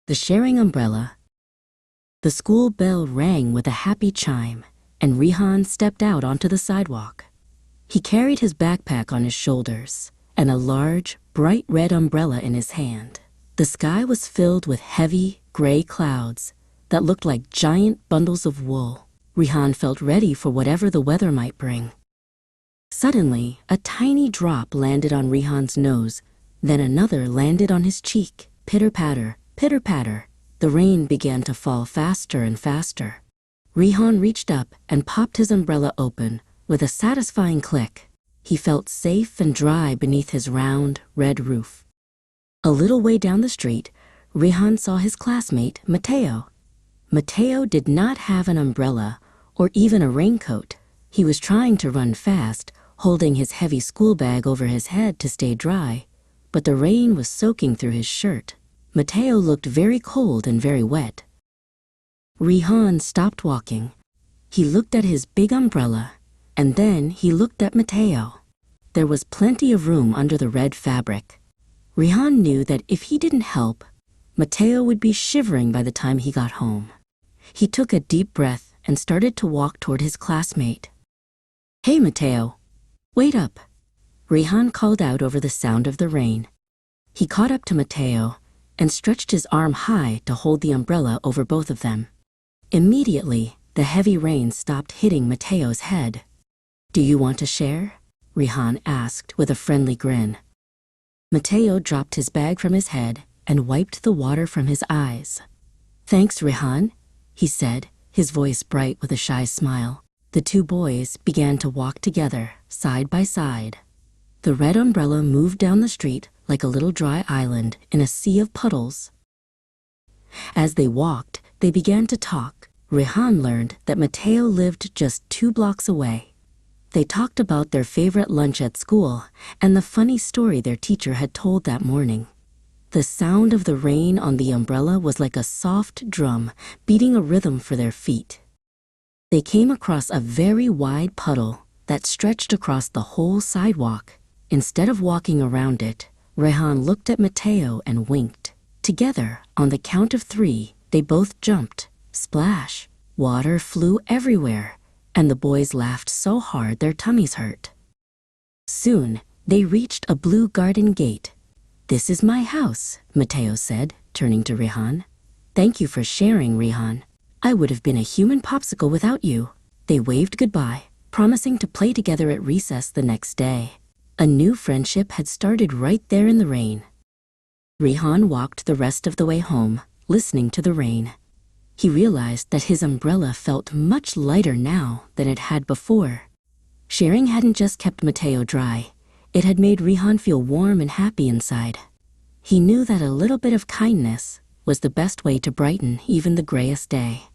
The sharing umbrella. The school bell rang with a happy chime, and Rehan stepped out onto the sidewalk. He carried his backpack on his shoulders and a large, bright red umbrella in his hand. The sky was filled with heavy, gray clouds that looked like giant bundles of wool. Rehan felt ready for whatever the weather might bring. Suddenly, a tiny drop landed on Rehan's nose, then another landed on his cheek. Pitter-patter, pitter-patter. The rain began to fall faster and faster. Rehan reached up and popped his umbrella open with a satisfying click. He felt safe and dry beneath his round, red roof. A little way down the street, Rehan saw his classmate, Mateo. Mateo did not have an umbrella or even a raincoat. He was trying to run fast, holding his heavy school bag over his head to stay dry, but the rain was soaking through his shirt. Mateo looked very cold and very wet. Rehan stopped walking. He looked at his big umbrella, and then he looked at Mateo. There was plenty of room under the red fabric. Rehan knew that if he didn't help, Mateo would be shivering by the time he got home. He took a deep breath and started to walk toward his classmate. "Hey, Mateo, wait up," Rehan called out over the sound of the rain. He caught up to Mateo and stretched his arm high to hold the umbrella over both of them. Immediately, the heavy rain stopped hitting Mateo's head. "Do you want to share?" Rehan asked with a friendly grin. Mateo dropped his bag from his head and wiped the water from his eyes. "Thanks, Rehan," he said, his voice bright with a shy smile. The two boys began to walk together, side by side. The red umbrella moved down the street like a little dry island in a sea of puddles. As they walked, they began to talk. Rehan learned that Mateo lived just 2 blocks away. They talked about their favorite lunch at school and the funny story their teacher had told that morning. The sound of the rain on the umbrella was like a soft drum beating a rhythm for their feet. They came across a very wide puddle that stretched across the whole sidewalk. Instead of walking around it, Rehan looked at Mateo and winked. Together, on the count of 3, they both jumped. Splash! Water flew everywhere, and the boys laughed so hard their tummies hurt. Soon, they reached a blue garden gate. "This is my house," Mateo said, turning to Rehan. "Thank you for sharing, Rehan. I would have been a human popsicle without you." They waved goodbye, promising to play together at recess the next day. A new friendship had started right there in the rain. Rehan walked the rest of the way home, listening to the rain. He realized that his umbrella felt much lighter now than it had before. Sharing hadn't just kept Mateo dry, it had made Rehan feel warm and happy inside. He knew that a little bit of kindness was the best way to brighten even the grayest day.